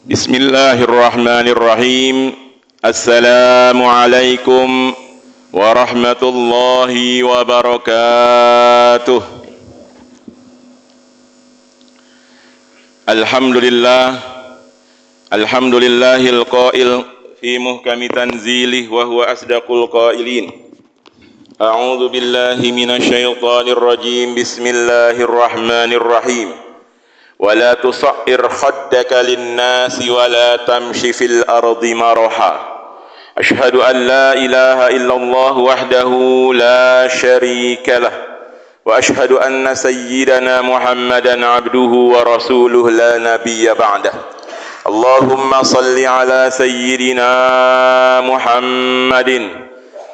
Bismillahirrahmanirrahim. Assalamualaikum warahmatullahi wabarakatuh. Alhamdulillahil qail fi muhkami tanzilih wa huwa asdaqul qailin. A'udzu billahi minasyaitonir rajim. Bismillahirrahmanirrahim. ولا تصعر خدك للناس ولا تمش في الأرض مرحا أشهد أن لا إله إلا الله وحده لا شريك له وأشهد أن سيدنا محمدا عبده ورسوله لا نبي بعده اللهم صل على سيدنا محمد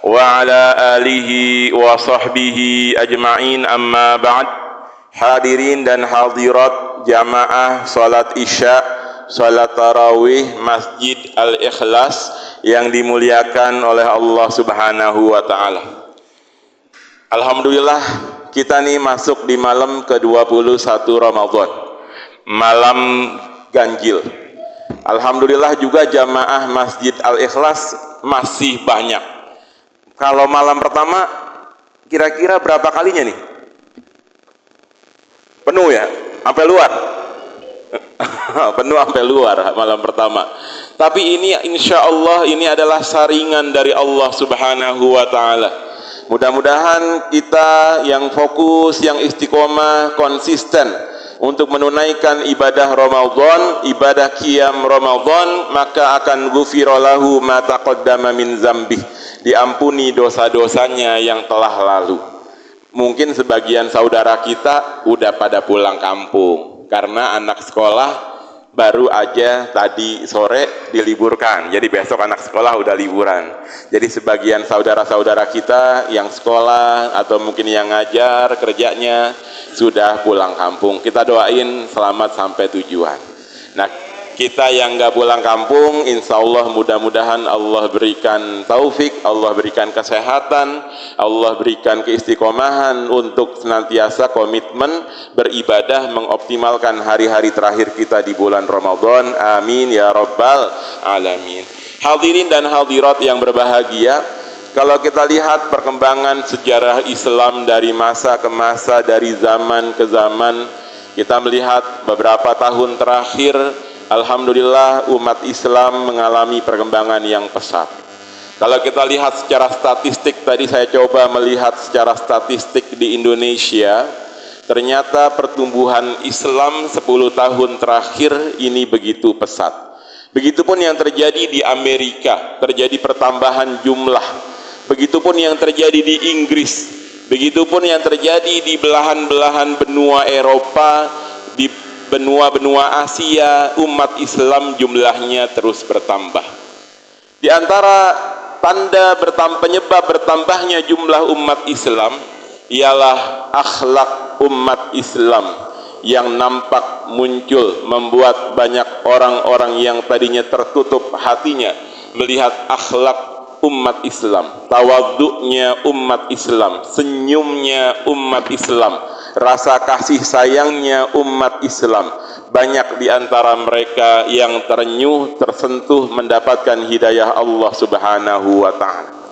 وعلى آله وصحبه أجمعين أما بعد. Hadirin dan hadirat jamaah salat isya, salat tarawih Masjid Al-Ikhlas yang dimuliakan oleh Allah Subhanahu wa taala. Alhamdulillah kita nih masuk di malam ke-21 Ramadan. Malam ganjil. Alhamdulillah juga jamaah Masjid Al-Ikhlas masih banyak. Kalau malam pertama kira-kira berapa kalinya nih? Penuh ya, sampai luar. Penuh sampai luar malam pertama. Tapi ini insya Allah ini adalah saringan dari Allah Subhanahu wa taala. Mudah-mudahan kita yang fokus, yang istiqomah, konsisten untuk menunaikan ibadah Ramadan, ibadah qiyam Ramadan, maka akan ghufira lahu ma taqaddama min dzambih. Diampuni dosa-dosanya yang telah lalu. Mungkin sebagian saudara kita udah pada pulang kampung karena anak sekolah baru aja tadi sore diliburkan. Jadi besok anak sekolah udah liburan. Jadi sebagian saudara-saudara kita yang sekolah atau mungkin yang ngajar kerjanya sudah pulang kampung. Kita doain selamat sampai tujuan. Nah, kita yang nggak pulang kampung, insya Allah mudah-mudahan Allah berikan taufik, Allah berikan kesehatan, Allah berikan keistiqomahan untuk senantiasa komitmen beribadah, mengoptimalkan hari-hari terakhir kita di bulan Ramadan. Amin ya rabbal alamin. Hadirin dan hadirat yang berbahagia, kalau kita lihat perkembangan sejarah Islam dari masa ke masa, dari zaman ke zaman, kita melihat beberapa tahun terakhir alhamdulillah umat Islam mengalami perkembangan yang pesat. Kalau kita lihat secara statistik, tadi saya coba melihat secara statistik di Indonesia, ternyata pertumbuhan Islam 10 tahun terakhir ini begitu pesat. Begitupun yang terjadi di Amerika, terjadi pertambahan jumlah. Begitupun yang terjadi di Inggris, begitupun yang terjadi di belahan-belahan benua Eropa, di benua-benua Asia, umat Islam jumlahnya terus bertambah. Di antara tanda penyebab bertambahnya jumlah umat Islam ialah akhlak umat Islam yang nampak muncul, membuat banyak orang-orang yang tadinya tertutup hatinya melihat akhlak umat Islam, tawadhu'nya umat Islam, senyumnya umat Islam, rasa kasih sayangnya umat Islam. Banyak di antara mereka yang terenyuh, tersentuh mendapatkan hidayah Allah Subhanahu wa ta'ala.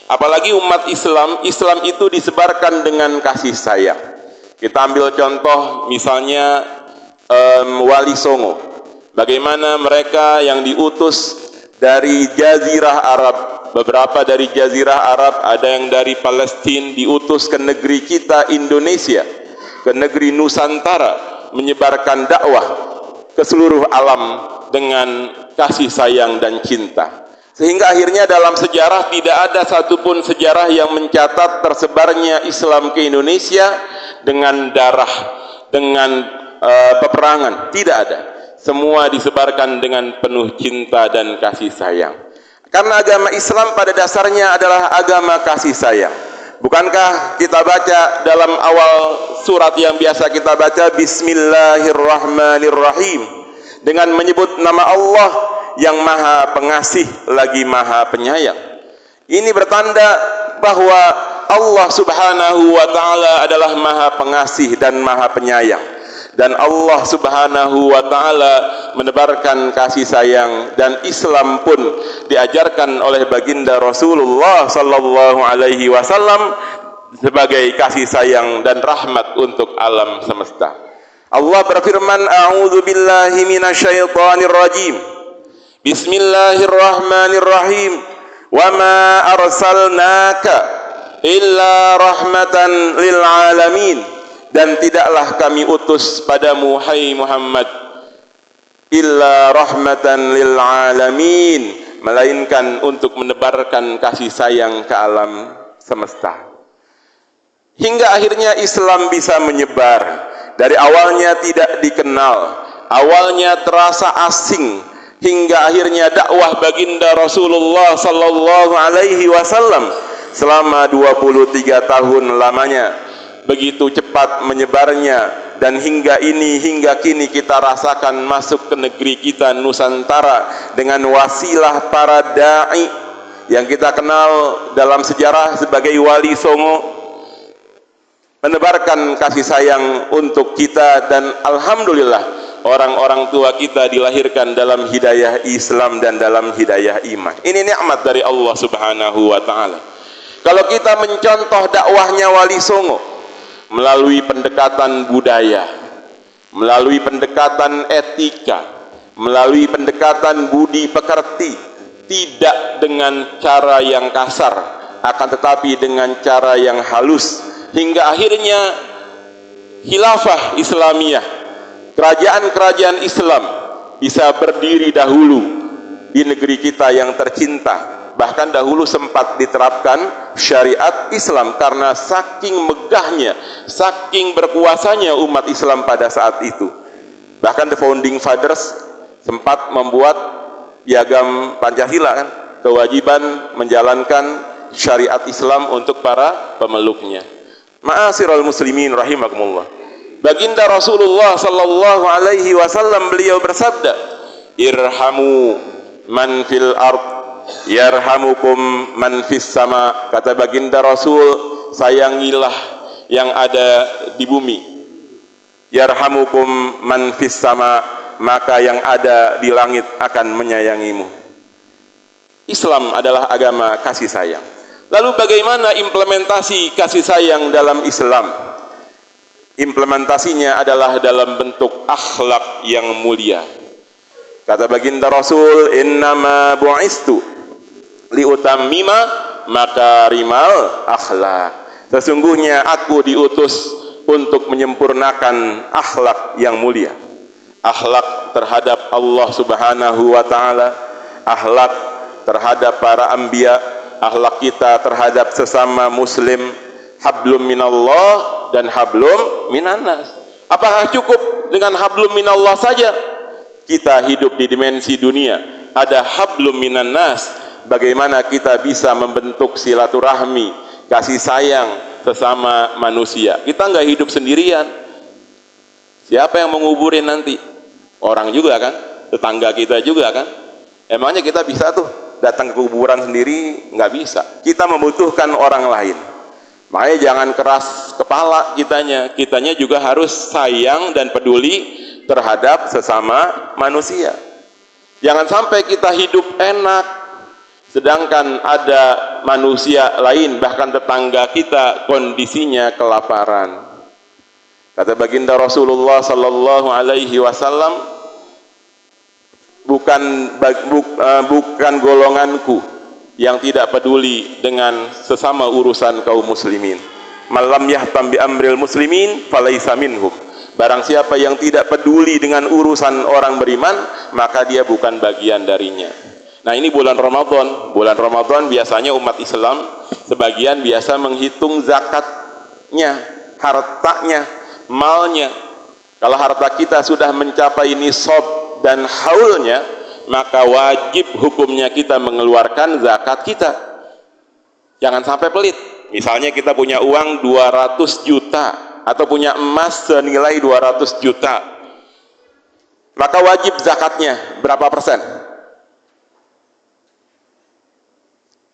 Apalagi umat Islam, Islam itu disebarkan dengan kasih sayang. Kita ambil contoh misalnya Wali Songo. Bagaimana mereka yang diutus dari Jazirah Arab, beberapa dari Jazirah Arab, ada yang dari Palestina, diutus ke negeri kita Indonesia, ke negeri Nusantara, menyebarkan dakwah ke seluruh alam dengan kasih sayang dan cinta. Sehingga akhirnya dalam sejarah tidak ada satupun sejarah yang mencatat tersebarnya Islam ke Indonesia dengan darah, dengan peperangan. Tidak ada. Semua disebarkan dengan penuh cinta dan kasih sayang. Karena agama Islam pada dasarnya adalah agama kasih sayang. Bukankah kita baca dalam awal surat yang biasa kita baca, Bismillahirrahmanirrahim, dengan menyebut nama Allah yang maha pengasih lagi maha penyayang. Ini bertanda bahwa Allah Subhanahu wa ta'ala adalah maha pengasih dan maha penyayang. Dan Allah Subhanahu wa ta'ala menebarkan kasih sayang, dan Islam pun diajarkan oleh baginda Rasulullah sallallahu alaihi wasallam sebagai kasih sayang dan rahmat untuk alam semesta. Allah berfirman, a'udzu billahi minasyaitonir rajim. Bismillahirrahmanirrahim. Wa ma arsalnaka illa rahmatan lil alamin. Dan tidaklah kami utus padamu hai Muhammad illa rahmatan lil alamin, melainkan untuk menebarkan kasih sayang ke alam semesta. Hingga akhirnya Islam bisa menyebar. Dari awalnya tidak dikenal, awalnya terasa asing, hingga akhirnya dakwah baginda Rasulullah sallallahu alaihi wasallam selama 23 tahun lamanya begitu cepat menyebarnya, dan hingga kini kita rasakan masuk ke negeri kita Nusantara dengan wasilah para dai yang kita kenal dalam sejarah sebagai Wali Songo, menebarkan kasih sayang untuk kita. Dan alhamdulillah orang-orang tua kita dilahirkan dalam hidayah Islam dan dalam hidayah iman. Ini nikmat dari Allah Subhanahu wa taala. Kalau kita mencontoh dakwahnya Wali Songo melalui pendekatan budaya, melalui pendekatan etika, melalui pendekatan budi pekerti, tidak dengan cara yang kasar, akan tetapi dengan cara yang halus, hingga akhirnya khilafah Islamiyah, kerajaan-kerajaan Islam bisa berdiri dahulu di negeri kita yang tercinta. Bahkan dahulu sempat diterapkan syariat Islam karena saking megahnya, saking berkuasanya umat Islam pada saat itu. Bahkan the founding fathers sempat membuat piagam Pancasila kan, kewajiban menjalankan syariat Islam untuk para pemeluknya. Ma'asyiral muslimin rahimakumullah. Baginda Rasulullah sallallahu alaihi wasallam beliau bersabda, irhamu man fil ard yarhamukum man fis sama. Kata baginda Rasul, sayangilah yang ada di bumi, yarhamukum man fis sama, maka yang ada di langit akan menyayangimu. Islam adalah agama kasih sayang. Lalu bagaimana implementasi kasih sayang dalam Islam? Implementasinya adalah dalam bentuk akhlak yang mulia. Kata baginda Rasul, innama bu'istu liutammima makarimal akhlak. Sesungguhnya aku diutus untuk menyempurnakan akhlak yang mulia. Akhlak terhadap Allah Subhanahu wa taala, akhlak terhadap para anbiya, akhlak kita terhadap sesama muslim, hablum minallah dan hablum minannas. Apakah cukup dengan hablum minallah saja? Kita hidup di dimensi dunia, ada hablum minannas. Bagaimana kita bisa membentuk silaturahmi, kasih sayang sesama manusia? Kita nggak hidup sendirian. Siapa yang menguburin nanti? Orang juga kan, tetangga kita juga kan. Emangnya kita bisa tuh datang ke kuburan sendiri? Nggak bisa. Kita membutuhkan orang lain. Makanya jangan keras kepala kitanya juga harus sayang dan peduli terhadap sesama manusia. Jangan sampai kita hidup enak sedangkan ada manusia lain, bahkan tetangga kita kondisinya kelaparan. Kata baginda Rasulullah sallallahu alaihi wasallam, bukan golonganku yang tidak peduli dengan sesama urusan kaum muslimin. Malam yahtam bi amril muslimin falaisa minhum. Barang siapa yang tidak peduli dengan urusan orang beriman, maka dia bukan bagian darinya. Nah, ini bulan Ramadan. Bulan Ramadan biasanya umat Islam sebagian biasa menghitung zakatnya, hartanya, malnya. Kalau harta kita sudah mencapai nisab dan haulnya, maka wajib hukumnya kita mengeluarkan zakat kita. Jangan sampai pelit. Misalnya kita punya uang 200 juta atau punya emas senilai 200 juta, maka wajib zakatnya berapa persen?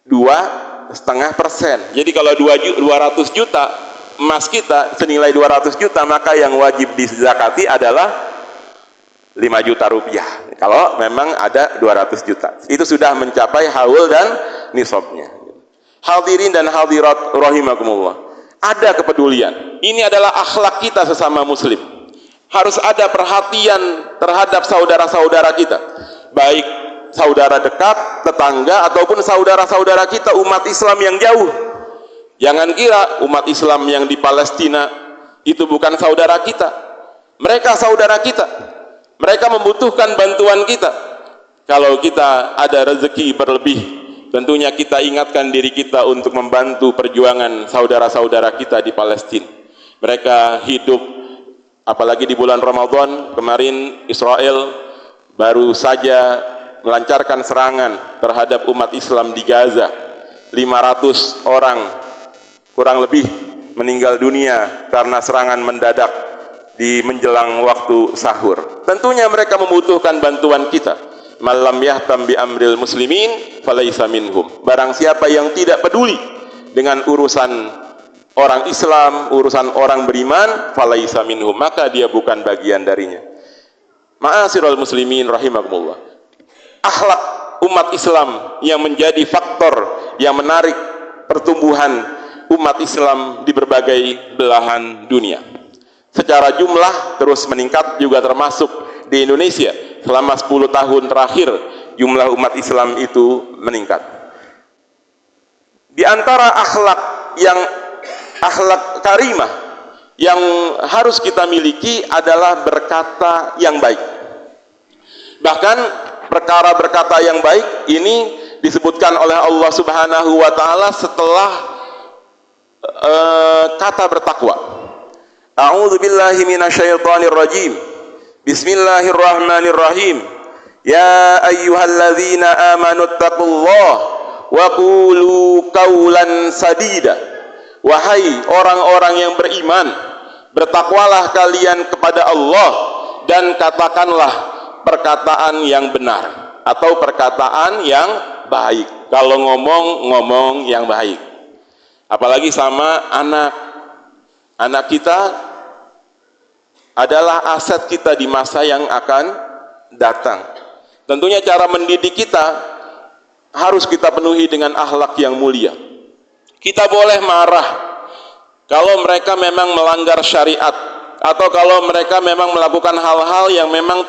2,5%. Jadi kalau 200 juta emas kita senilai 200 juta, maka yang wajib dizakati adalah 5 juta rupiah. Kalau memang ada 200 juta, itu sudah mencapai haul dan nisabnya. Hadirin dan hadirat rahimakumullah, ada kepedulian. Ini adalah akhlak kita sesama muslim. Harus ada perhatian terhadap saudara-saudara kita, baik saudara dekat, tetangga, ataupun saudara-saudara kita umat Islam yang jauh. Jangan kira umat Islam yang di Palestina itu bukan saudara kita. Mereka saudara kita. Mereka membutuhkan bantuan kita. Kalau kita ada rezeki berlebih, tentunya kita ingatkan diri kita untuk membantu perjuangan saudara-saudara kita di Palestina. Mereka hidup, apalagi di bulan Ramadan kemarin, Israel baru saja melancarkan serangan terhadap umat Islam di Gaza. 500 orang kurang lebih meninggal dunia karena serangan mendadak di menjelang waktu sahur. Tentunya mereka membutuhkan bantuan kita. Malam yahtam bi amril muslimin falaisa minhum. Barang siapa yang tidak peduli dengan urusan orang Islam, urusan orang beriman, falaisa minhum, maka dia bukan bagian darinya. Ma'asyiral muslimin rahimakumullah. Akhlak umat Islam yang menjadi faktor yang menarik pertumbuhan umat Islam di berbagai belahan dunia. Secara jumlah terus meningkat, juga termasuk di Indonesia. Selama 10 tahun terakhir jumlah umat Islam itu meningkat. Di antara akhlak karimah yang harus kita miliki adalah berkata yang baik. Bahkan perkara berkata yang baik ini disebutkan oleh Allah Subhanahu wa taala setelah kata bertakwa. A'udzu billahi minasyaitonir rajim. Bismillahirrahmanirrahim. Ya ayyuhalladzina amanu taqullaha wa qulu qawlan sadida. Wahai orang-orang yang beriman, bertakwalah kalian kepada Allah dan katakanlah perkataan yang benar atau perkataan yang baik. Kalau ngomong yang baik. Apalagi sama anak kita adalah aset kita di masa yang akan datang. Tentunya cara mendidik kita harus kita penuhi dengan akhlak yang mulia. Kita boleh marah kalau mereka memang melanggar syariat, atau kalau mereka memang melakukan hal-hal yang memang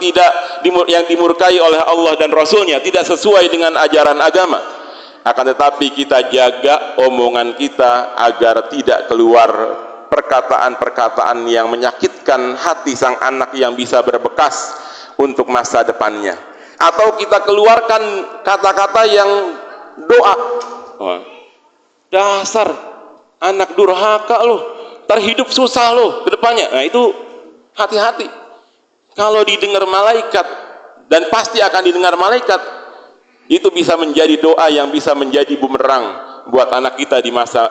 yang dimurkai oleh Allah dan Rasulnya, tidak sesuai dengan ajaran agama. Akan tetapi kita jaga omongan kita agar tidak keluar perkataan-perkataan yang menyakitkan hati sang anak yang bisa berbekas untuk masa depannya. Atau kita keluarkan kata-kata yang doa. Dasar anak durhaka loh, terhidup susah loh ke depannya. Nah itu hati-hati. Kalau didengar malaikat, dan pasti akan didengar malaikat, itu bisa menjadi doa yang bisa menjadi bumerang buat anak kita di masa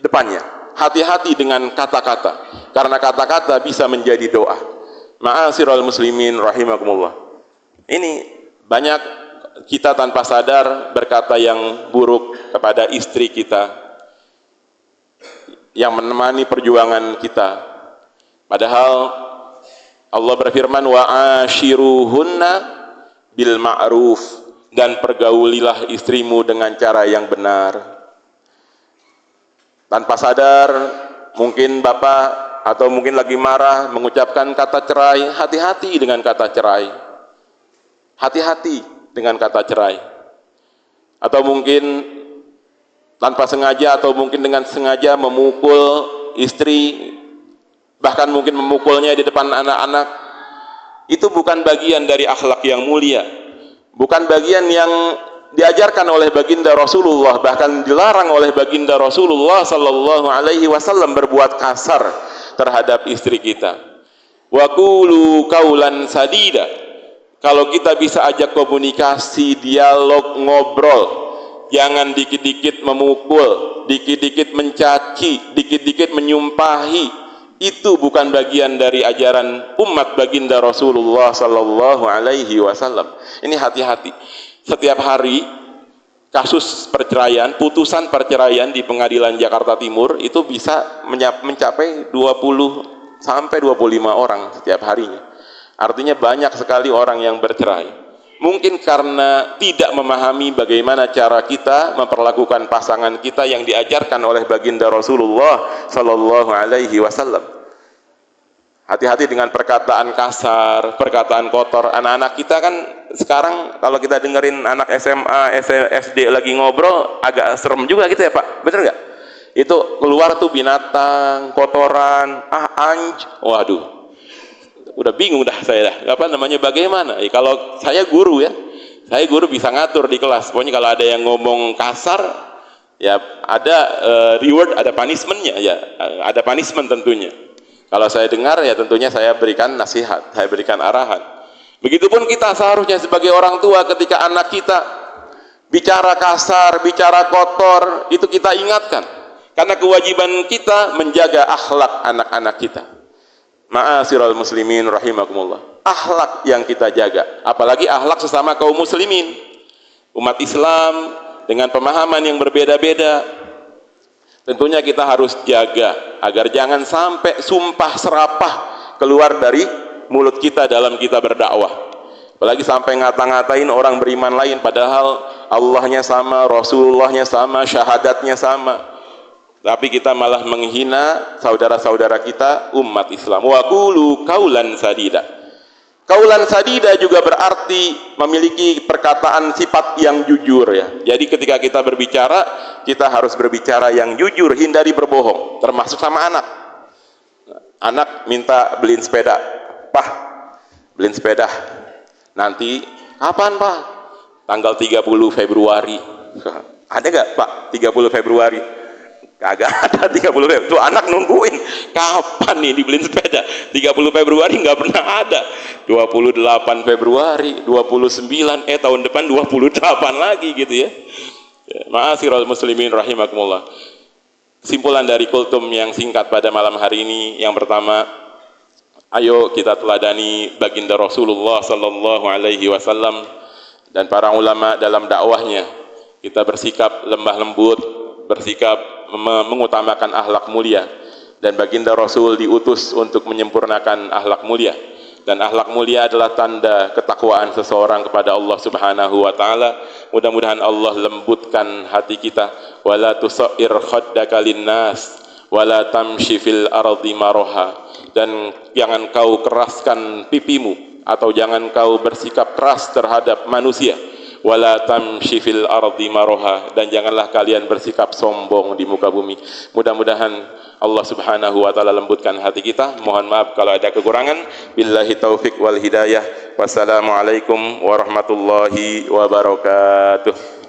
depannya. Hati-hati dengan kata-kata, karena kata-kata bisa menjadi doa. Ma'asyiral muslimin rahimakumullah. Ini banyak kita tanpa sadar berkata yang buruk kepada istri kita yang menemani perjuangan kita. Padahal Allah berfirman, wa ashiruhunna bil ma'ruf, dan pergaulilah istrimu dengan cara yang benar. Tanpa sadar mungkin bapak atau mungkin lagi marah mengucapkan kata cerai. Hati-hati dengan kata cerai. Hati-hati dengan kata cerai. Atau mungkin tanpa sengaja atau mungkin dengan sengaja memukul istri, bahkan mungkin memukulnya di depan anak-anak. Itu bukan bagian dari akhlak yang mulia, bukan bagian yang diajarkan oleh baginda Rasulullah, bahkan dilarang oleh baginda Rasulullah sallallahu alaihi wasallam berbuat kasar terhadap istri kita. Wa qulu qaulan sadida. Kalau kita bisa ajak komunikasi, dialog, ngobrol, jangan dikit-dikit memukul, dikit-dikit mencaci, dikit-dikit menyumpahi. Itu bukan bagian dari ajaran umat baginda Rasulullah sallallahu alaihi wasallam. Ini hati-hati. Setiap hari kasus perceraian, putusan perceraian di Pengadilan Jakarta Timur itu bisa mencapai 20 sampai 25 orang setiap harinya. Artinya banyak sekali orang yang bercerai. Mungkin karena tidak memahami bagaimana cara kita memperlakukan pasangan kita yang diajarkan oleh baginda Rasulullah sallallahu alaihi wasallam. Hati-hati dengan perkataan kasar, perkataan kotor. Anak-anak kita kan sekarang kalau kita dengerin anak SMA, SD lagi ngobrol agak serem juga gitu ya Pak, bener nggak? Itu keluar tuh binatang, kotoran, waduh. Udah bingung dah saya dah, apa namanya bagaimana? Kalau saya guru ya, saya guru bisa ngatur di kelas. Pokoknya kalau ada yang ngomong kasar, ya ada reward, ada punishmentnya ya, ada punishment tentunya. Kalau saya dengar ya tentunya saya berikan nasihat, saya berikan arahan. Begitupun kita seharusnya sebagai orang tua ketika anak kita bicara kasar, bicara kotor, itu kita ingatkan. Karena kewajiban kita menjaga akhlak anak-anak kita. Ma'asyiral muslimin rahimakumullah. Akhlak yang kita jaga, apalagi akhlak sesama kaum muslimin. Umat Islam dengan pemahaman yang berbeda-beda. Tentunya kita harus jaga agar jangan sampai sumpah serapah keluar dari mulut kita dalam kita berdakwah. Apalagi sampai ngata-ngatain orang beriman lain padahal Allahnya sama, Rasulullahnya sama, syahadatnya sama. Tapi kita malah menghina saudara-saudara kita umat Islam. Wa qulu qaulan sadida. Qaulan sadida juga berarti memiliki perkataan sifat yang jujur ya. Jadi ketika kita berbicara, kita harus berbicara yang jujur, hindari berbohong, termasuk sama anak. Anak minta beliin sepeda. Pak, beliin sepeda. Nanti kapan, Pak? Tanggal 30 Februari. Ada nggak, Pak? 30 Februari? Kagak ada 30 Februari. Tuh anak nungguin kapan nih dibeliin sepeda. 30 Februari nggak pernah ada. 28 Februari, 29 tahun depan 28 lagi gitu ya. Ma'asyiral muslimin rahimakumullah. Kesimpulan dari kultum yang singkat pada malam hari ini, yang pertama, ayo kita teladani baginda Rasulullah sallallahu alaihi wasallam dan para ulama dalam dakwahnya. Kita bersikap lemah lembut, bersikap mengutamakan akhlak mulia, dan baginda Rasul diutus untuk menyempurnakan akhlak mulia, dan akhlak mulia adalah tanda ketakwaan seseorang kepada Allah Subhanahu wa taala. Mudah-mudahan Allah lembutkan hati kita. Wala tusair khaddaka linnas wala tamshi fil ardi maraha, dan jangan kau keraskan pipimu atau jangan kau bersikap keras terhadap manusia. Wala tamshi fil ardi maraha, dan janganlah kalian bersikap sombong di muka bumi. Mudah-mudahan Allah Subhanahu wa taala lembutkan hati kita. Mohon maaf kalau ada kekurangan. Billahi taufik wal hidayah. Wassalamualaikum warahmatullahi wabarakatuh.